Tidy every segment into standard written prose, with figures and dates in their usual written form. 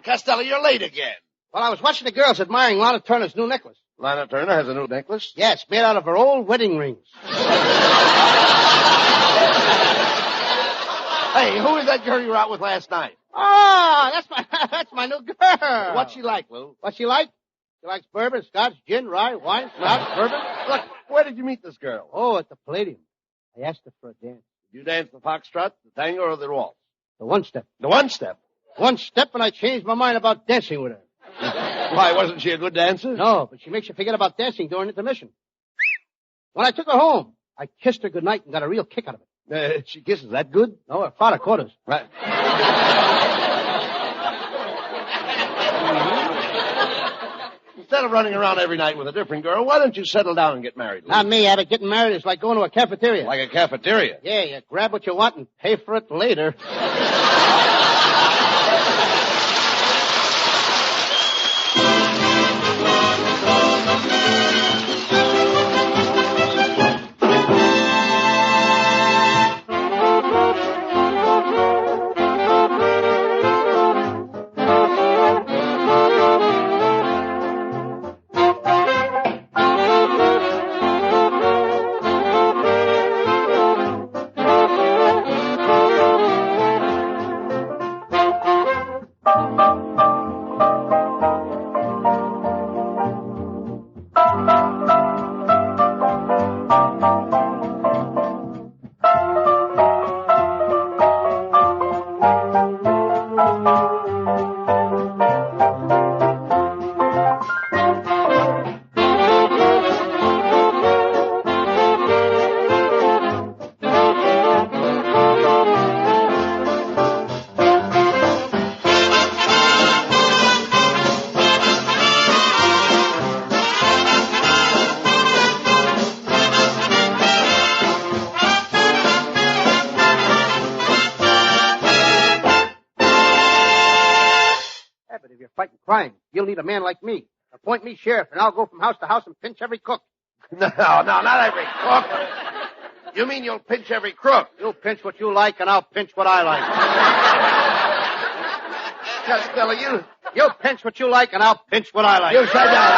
Costello, you're late again. Well, I was watching the girls admiring Lana Turner's new necklace. Lana Turner has a new necklace? Yes, made out of her old wedding rings. Hey, who is that girl you were out with last night? Oh, that's my new girl. What's she like, Lou? What's she like? She likes bourbon, scotch, gin, rye, wine, scotch, bourbon. Look, where did you meet this girl? Oh, at the Palladium. I asked her for a dance. Did you dance the foxtrot, the tango, or the waltz? The one-step. The one-step? One step, and I changed my mind about dancing with her. Why, wasn't she a good dancer? No, but she makes you forget about dancing during intermission. When I took her home, I kissed her goodnight and got a real kick out of it. She kisses that good? No, her father caught us. Right. Instead of running around every night with a different girl, why don't you settle down and get married? Lou? Not me, Abbott. Getting married is like going to a cafeteria. Like a cafeteria? Yeah, you grab what you want and pay for it later. You'll need a man like me. Appoint me sheriff, and I'll go from house to house and pinch every cook. No, not every cook. You mean you'll pinch every crook? You'll pinch what you like, and I'll pinch what I like. Costello, You pinch what you like, and I'll pinch what I like. You said that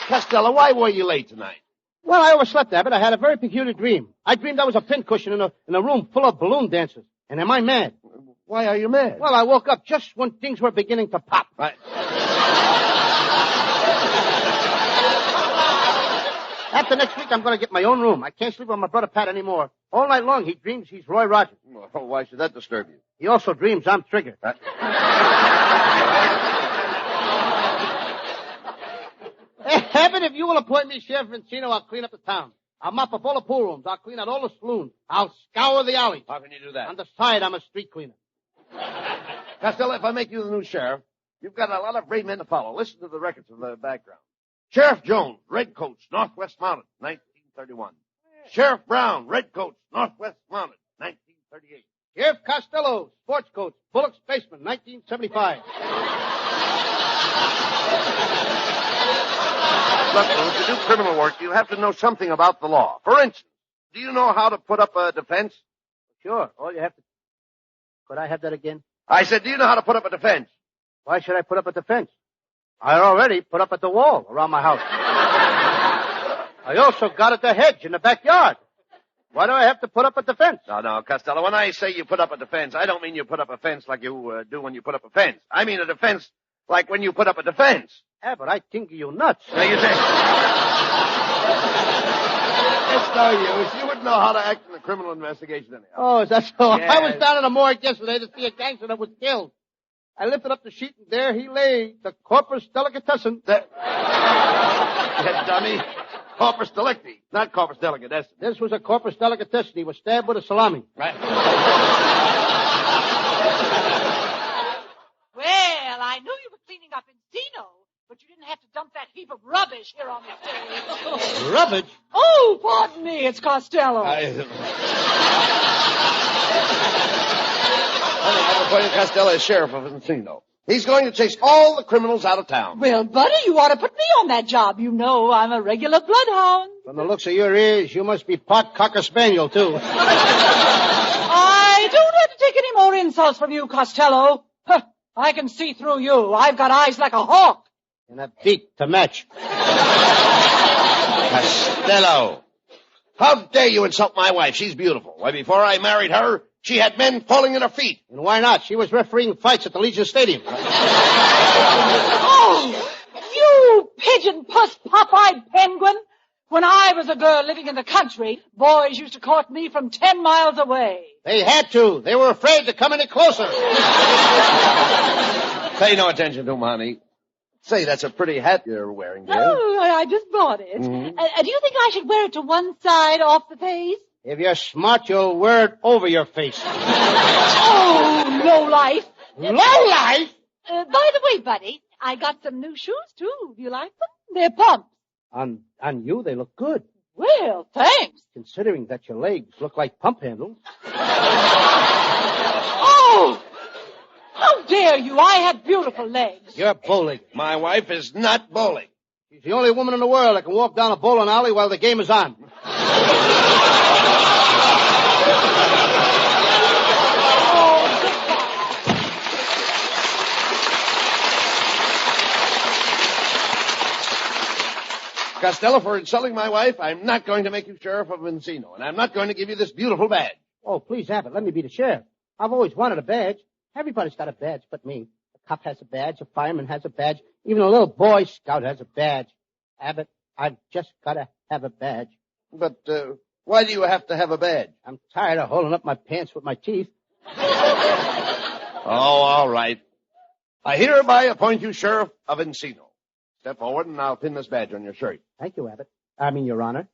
now. Costello, why were you late tonight? Well, I overslept, Abbott. I had a very peculiar dream. I dreamed I was a pincushion in a room full of balloon dancers. And am I mad? Why are you mad? Well, I woke up just when things were beginning to pop. Right. After next week, I'm going to get my own room. I can't sleep with my brother Pat anymore. All night long, he dreams he's Roy Rogers. Well, why should that disturb you? He also dreams I'm Trigger. Abbott, if you will appoint me Sheriff Vincino, I'll clean up the town. I'll mop up all the pool rooms. I'll clean out all the saloons. I'll scour the alleys. How can you do that? On the side, I'm a street cleaner. Costello, if I make you the new sheriff, you've got a lot of brave men to follow. Listen to the records of the background. Sheriff Jones, Redcoats, Northwest Mounted, 1931. Sheriff Brown, Redcoats, Northwest Mounted, 1938. Sheriff Costello, Sports Coats, Bullock's Basement, 1975. Look, to do criminal work, you have to know something about the law. For instance, do you know how to put up a defense? Sure. All you have to... Could I have that again? I said, do you know how to put up a defense? Why should I put up a defense? I already put up at the wall around my house. I also got at the hedge in the backyard. Why do I have to put up a defense? No, Costello, when I say you put up a defense, I don't mean you put up a fence like you do when you put up a fence. I mean a defense like when you put up a defense. Yeah, but I think you nuts. Now you say... It's no use. You wouldn't know how to act in a criminal investigation anyhow. Oh, is that so? Yes. I was down in the morgue yesterday to see a gangster that was killed. I lifted up the sheet, and there he lay, the corpus delicatessen. You dummy. Corpus delicti, not corpus delicatessen. This was a corpus delicatessen. He was stabbed with a salami. Right. Well, I knew you were cleaning up Encino, but you didn't have to dump that heap of rubbish here on the stage. Rubbish? Oh, pardon me, it's Costello. I'm appointing Costello as sheriff of Encino. He's going to chase all the criminals out of town. Well, buddy, you ought to put me on that job. You know I'm a regular bloodhound. From the looks of your ears, you must be part Cocker Spaniel, too. I don't have to take any more insults from you, Costello. Huh, I can see through you. I've got eyes like a hawk. And a beak to match. Costello, how dare you insult my wife? She's beautiful. Why, before I married her, she had men falling at her feet. And why not? She was refereeing fights at the Legion Stadium. Oh, you pigeon puss pop-eyed penguin. When I was a girl living in the country, boys used to court me from 10 miles away. They had to. They were afraid to come any closer. Pay no attention to him, honey. Say, that's a pretty hat you're wearing, dear. Oh, I just bought it. Mm-hmm. Do you think I should wear it to one side off the face? If you're smart, you'll wear it over your face. Oh, low life. Low life? By the way, buddy, I got some new shoes, too. Do you like them? They're pumps. On you, they look good. Well, thanks. Considering that your legs look like pump handles. Oh! How dare you? I have beautiful legs. You're bowling. My wife is not bowling. She's the only woman in the world that can walk down a bowling alley while the game is on. Costello, for insulting my wife, I'm not going to make you sheriff of Encino, and I'm not going to give you this beautiful badge. Oh, please, Abbott, let me be the sheriff. I've always wanted a badge. Everybody's got a badge but me. A cop has a badge, a fireman has a badge, even a little Boy Scout has a badge. Abbott, I've just got to have a badge. But why do you have to have a badge? I'm tired of holding up my pants with my teeth. Oh, all right. I hereby appoint you sheriff of Encino. Step forward, and I'll pin this badge on your shirt. Thank you, Abbott. Your honor.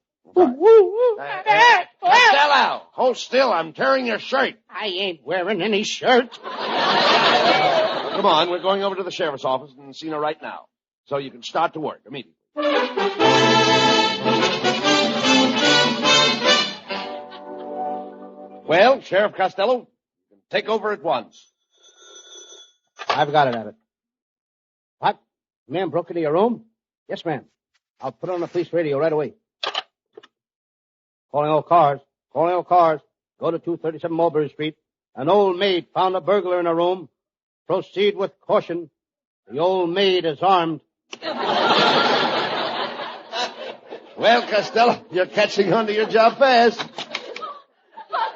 Costello, hold still. I'm tearing your shirt. I ain't wearing any shirt. Come on, we're going over to the sheriff's office in Encino right now, so you can start to work immediately. Well, Sheriff Costello, you can take over at once. I've got it, Abbott. What? The man broke into your room? Yes, ma'am. I'll put it on the police radio right away. Calling all cars. Calling all cars. Go to 237 Mulberry Street. An old maid found a burglar in her room. Proceed with caution. The old maid is armed. Well, Costello, you're catching on to your job fast.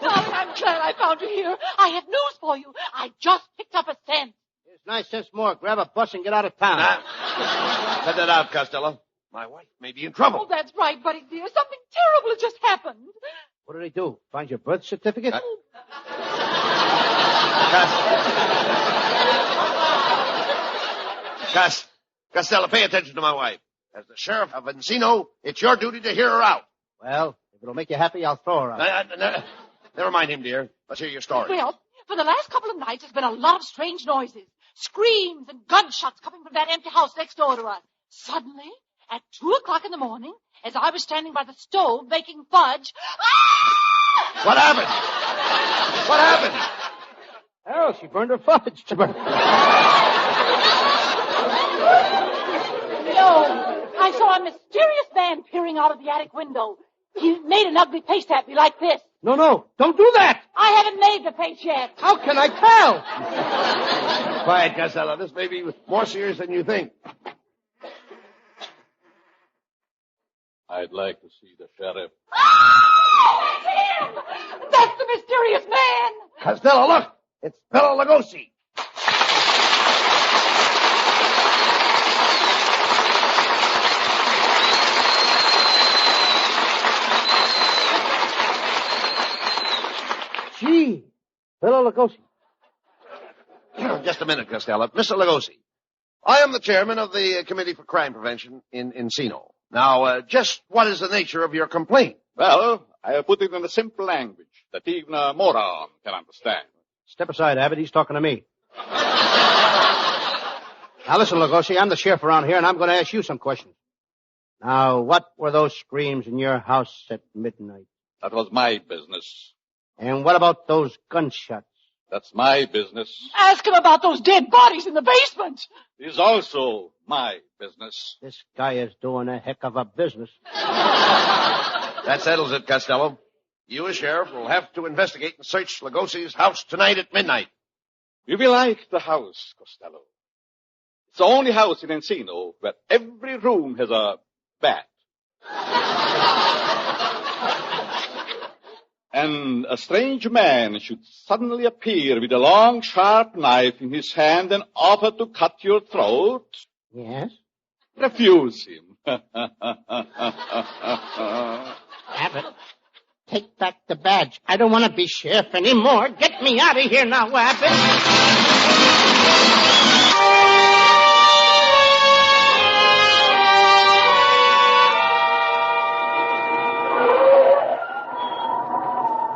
Darling, I'm glad I found you here. I have news for you. I just picked up a scent. Here's 9 cents more. Grab a bus and get out of town. Cut that out, Costello. My wife may be in trouble. Oh, that's right, buddy dear. Something terrible has just happened. What did he do? Find your birth certificate? Costello, pay attention to my wife. As the sheriff of Encino, it's your duty to hear her out. Well, if it'll make you happy, I'll throw her out. Never mind him, dear. Let's hear your story. Well, for the last couple of nights, there's been a lot of strange noises. Screams and gunshots coming from that empty house next door to us. Suddenly, at 2 o'clock in the morning, as I was standing by the stove making fudge... What happened? What happened? Oh, she burned her fudge. No, I saw a mysterious man peering out of the attic window. He made an ugly face at me like this. No, don't do that. I haven't made the face yet. How can I tell? Quiet, Costello. This may be more serious than you think. I'd like to see the sheriff. Oh, that's him! That's the mysterious man! Costello, look! It's Bela Lugosi. Gee, Bela Lugosi. Just a minute, Costello. Mr. Lugosi, I am the chairman of the Committee for Crime Prevention in Encino. Now, just what is the nature of your complaint? Well, I have put it in a simple language that even a moron can understand. Step aside, Abbott. He's talking to me. Now, listen, Lugosi, I'm the sheriff around here, and I'm going to ask you some questions. Now, what were those screams in your house at midnight? That was my business. And what about those gunshots? That's my business. Ask him about those dead bodies in the basement. It is also my business. This guy is doing a heck of a business. That settles it, Costello. You, as sheriff, will have to investigate and search Lugosi's house tonight at midnight. You will like the house, Costello. It's the only house in Encino where every room has a bat. And a strange man should suddenly appear with a long, sharp knife in his hand and offer to cut your throat. Yes? Refuse him. Abbott, take back the badge. I don't want to be sheriff anymore. Get me out of here now, Abbott.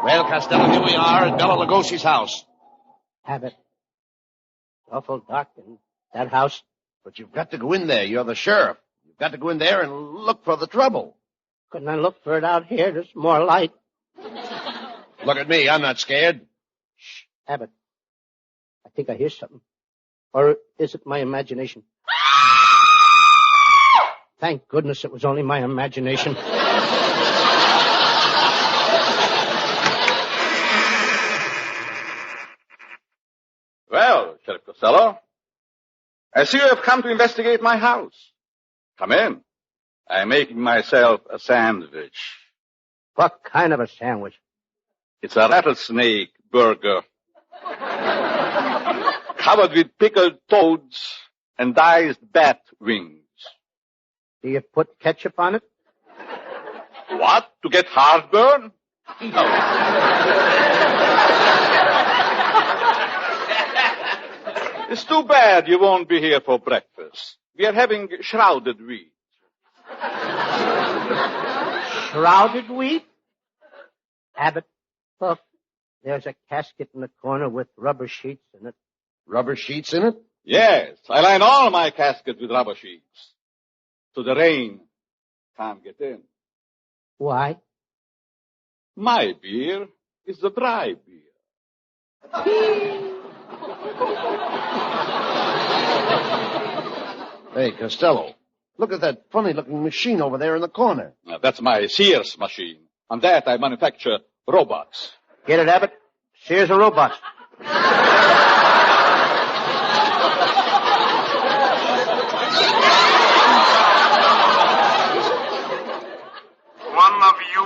Well, Costello, here we are at Bela Lugosi's house. Abbott, it's awful dark in that house. But you've got to go in there. You're the sheriff. You've got to go in there and look for the trouble. Couldn't I look for it out here? There's more light. Look at me. I'm not scared. Shh, Abbott. I think I hear something. Or is it my imagination? Thank goodness it was only my imagination. Well, Sheriff Costello, I see you have come to investigate my house. Come in. I'm making myself a sandwich. What kind of a sandwich? It's a rattlesnake burger. Covered with pickled toads and diced bat wings. Do you put ketchup on it? What? To get heartburn? No. It's too bad you won't be here for breakfast. We are having shrouded wheat. Shrouded wheat? Abbott, look. There's a casket in the corner with rubber sheets in it. Rubber sheets in it? Yes, I line all my caskets with rubber sheets. So the rain can't get in. Why? My beer is the dry beer. Hey, Costello, look at that funny-looking machine over there in the corner. That's my Sears machine. On that, I manufacture robots. Get it, Abbott? Sears and robots. One of you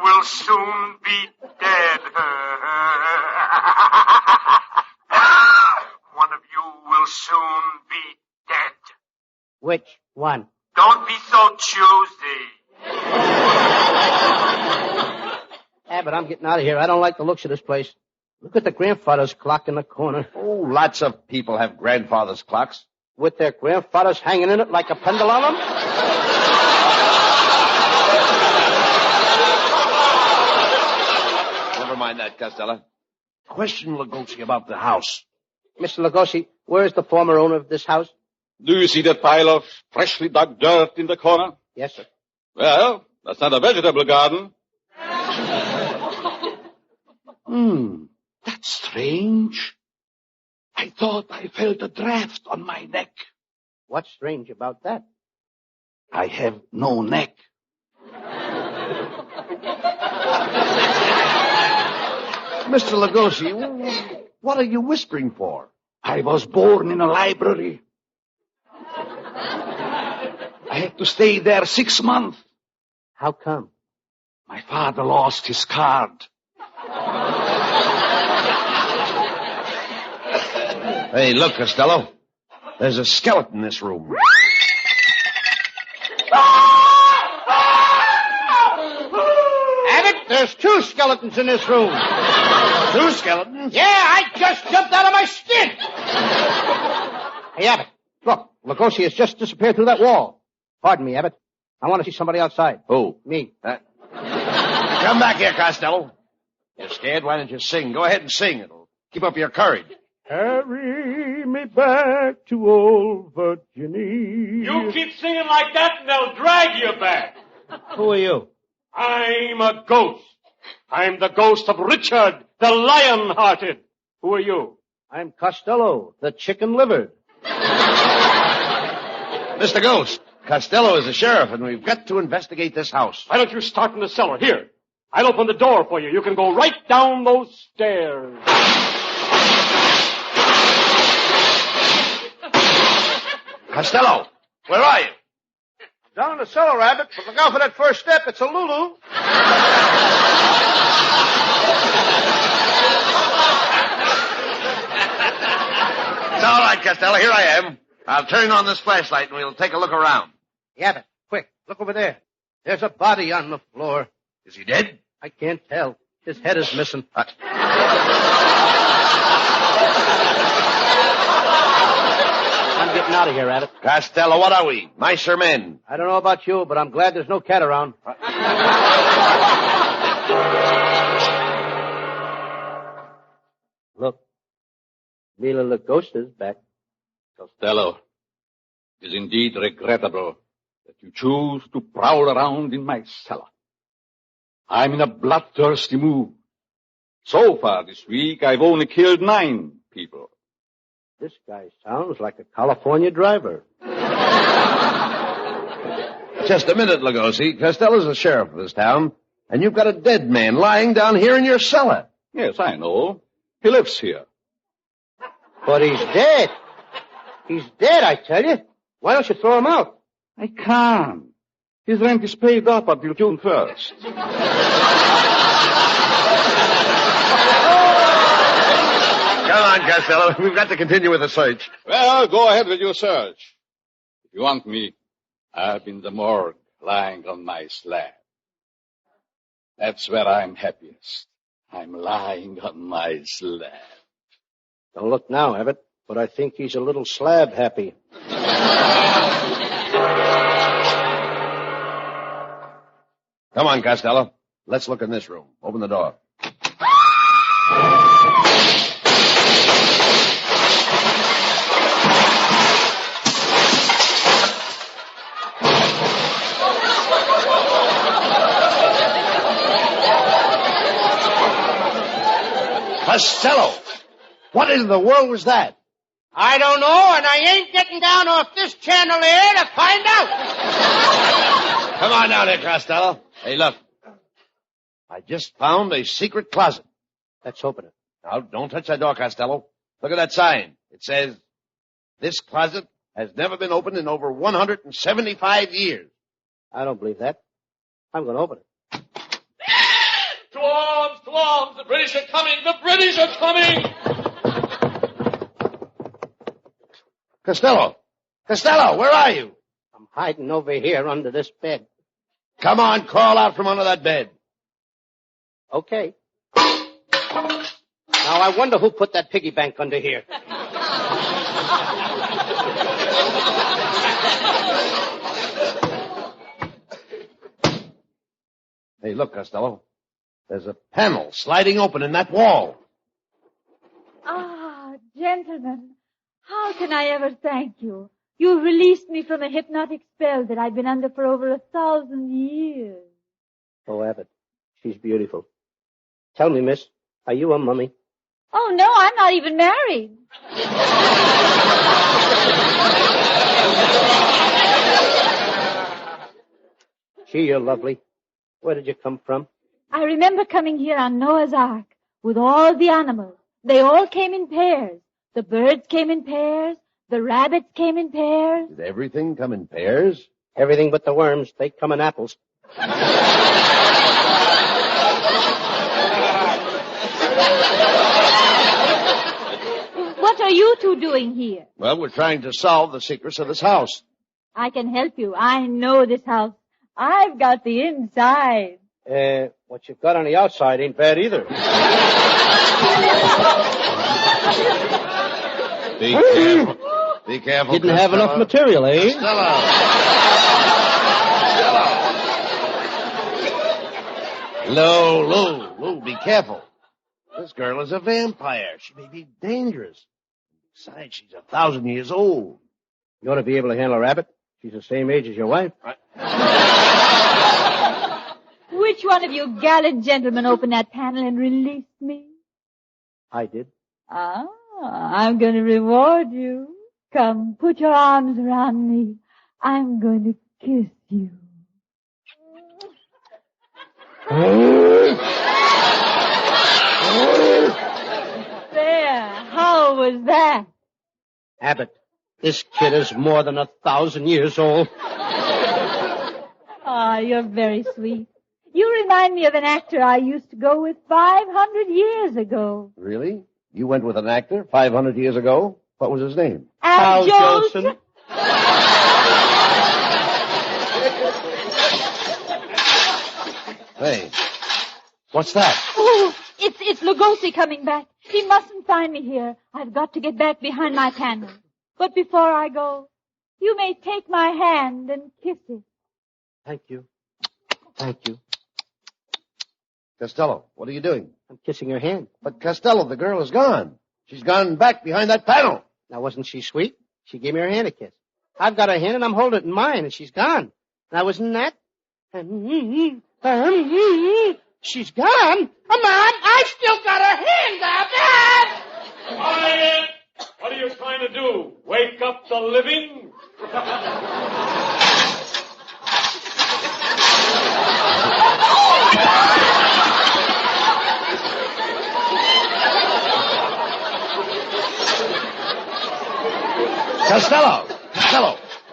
will soon be dead. One of you will soon be dead. Which one? Don't be so choosy. Abbott, I'm getting out of here. I don't like the looks of this place. Look at the grandfather's clock in the corner. Oh, lots of people have grandfather's clocks. With their grandfathers hanging in it like a pendulum? Never mind that, Costello. Question Lugosi about the house. Mr. Lugosi, where's the former owner of this house? Do you see that pile of freshly dug dirt in the corner? Yes, sir. Well, that's not a vegetable garden. That's strange. I thought I felt a draft on my neck. What's strange about that? I have no neck. Mr. Lugosi, what are you whispering for? I was born in a library. I had to stay there 6 months. How come? My father lost his card. Hey, look, Costello. There's a skeleton in this room. Abbott, there's 2 skeletons in this room. 2 skeletons? Yeah, I just jumped out of my skin. Hey, Abbott, look, Lugosi has just disappeared through that wall. Pardon me, Abbott. I want to see somebody outside. Who? Me. Come back here, Costello. You're scared? Why don't you sing? Go ahead and sing. It'll keep up your courage. Carry me back to old Virginia. You keep singing like that and they'll drag you back. Who are you? I'm a ghost. I'm the ghost of Richard, the lion-hearted. Who are you? I'm Costello, the chicken-livered. Mr. Ghost, Costello is the sheriff, and we've got to investigate this house. Why don't you start in the cellar? Here. I'll open the door for you. You can go right down those stairs. Costello, where are you? Down in the cellar, Abbott, but look out for that first step. It's a Lulu. It's all right, Costello. Here I am. I'll turn on this flashlight and we'll take a look around. Yeah, Abbott, quick, look over there. There's a body on the floor. Is he dead? I can't tell. His head is missing. I'm getting out of here, Abbott. Costello, what are we? Mice or men? I don't know about you, but I'm glad there's no cat around. Look, Bela the ghost is back. Costello, it is indeed regrettable that you choose to prowl around in my cellar. I'm in a bloodthirsty mood. So far this week, I've only killed 9 people. This guy sounds like a California driver. Just a minute, Lugosi. Costello's the sheriff of this town, and you've got a dead man lying down here in your cellar. Yes, I know. He lives here. But he's dead. He's dead, I tell you. Why don't you throw him out? I can't. His rent is paid up until June 1st. Come on, Costello. We've got to continue with the search. Well, go ahead with your search. If you want me, I'm in the morgue, lying on my slab. That's where I'm happiest. I'm lying on my slab. Don't look now, Abbott, but I think he's a little slab happy. Come on, Costello. Let's look in this room. Open the door. Costello! What in the world was that? I don't know, and I ain't getting down off this chandelier to find out. Come on down here, Costello. Hey, look. I just found a secret closet. Let's open it. Now, don't touch that door, Costello. Look at that sign. It says, this closet has never been opened in over 175 years. I don't believe that. I'm going to open it. To arms, to arms! The British are coming! The British are coming! Costello! Costello, where are you? I'm hiding over here under this bed. Come on, crawl out from under that bed. Okay. Now, I wonder who put that piggy bank under here. Hey, look, Costello. There's a panel sliding open in that wall. Ah, gentlemen, how can I ever thank you? You've released me from a hypnotic spell that I've been under for over 1,000 years. Oh, Abbott, she's beautiful. Tell me, miss, are you a mummy? Oh, no, I'm not even married. Gee, you're lovely. Where did you come from? I remember coming here on Noah's Ark with all the animals. They all came in pairs. The birds came in pairs. The rabbits came in pairs. Did everything come in pairs? Everything but the worms. They come in apples. What are you two doing here? Well, we're trying to solve the secrets of this house. I can help you. I know this house. I've got the inside. What you've got on the outside ain't bad either. Be careful. Be careful. Didn't have enough material, eh? Costello. Lou, be careful. This girl is a vampire. She may be dangerous. Besides, she's 1,000 years old. You ought to be able to handle her, Abbott. She's the same age as your wife. Which one of you gallant gentlemen opened that panel and released me? I did. Ah, I'm going to reward you. Come, put your arms around me. I'm going to kiss you. There, how was that? Abbott, This kid is more than 1,000 years old. Ah, you're very sweet. You remind me of an actor I used to go with 500 years ago. Really? You went with an actor 500 years ago? What was his name? Al Jolson. Hey, what's that? Oh, it's Lugosi coming back. He mustn't find me here. I've got to get back behind my panel. But before I go, you may take my hand and kiss it. Thank you. Thank you. Costello, what are you doing? I'm kissing her hand. But Costello, the girl is gone. She's gone back behind that panel. Now, wasn't she sweet? She gave me her hand a kiss. I've got her hand and I'm holding it in mine and she's gone. Now, wasn't that? She's gone. Mom, I still got her hand up. Quiet! What are you trying to do? Wake up the living? Costello,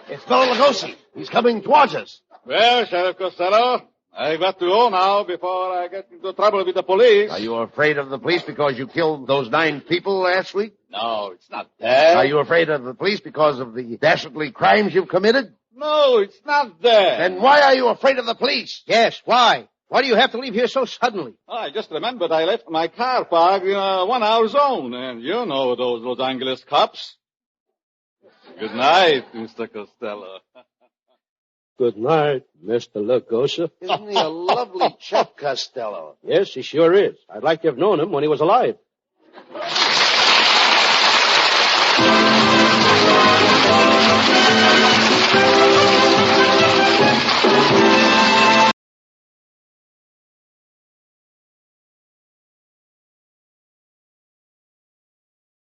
it's Bela Lugosi. He's coming towards us. Well, Sheriff Costello, I've got to go now before I get into trouble with the police. Are you afraid of the police because you killed those 9 people last week? No, it's not that. Are you afraid of the police because of the dastardly crimes you've committed? No, it's not that. Then why are you afraid of the police? Yes, why? Why do you have to leave here so suddenly? I just remembered I left my car parked in a 1-hour zone, and you know those Los Angeles cops. Good night, Mr. Costello. Good night, Mr. Lugosi. Isn't he a lovely chap, Costello? Yes, he sure is. I'd like to have known him when he was alive.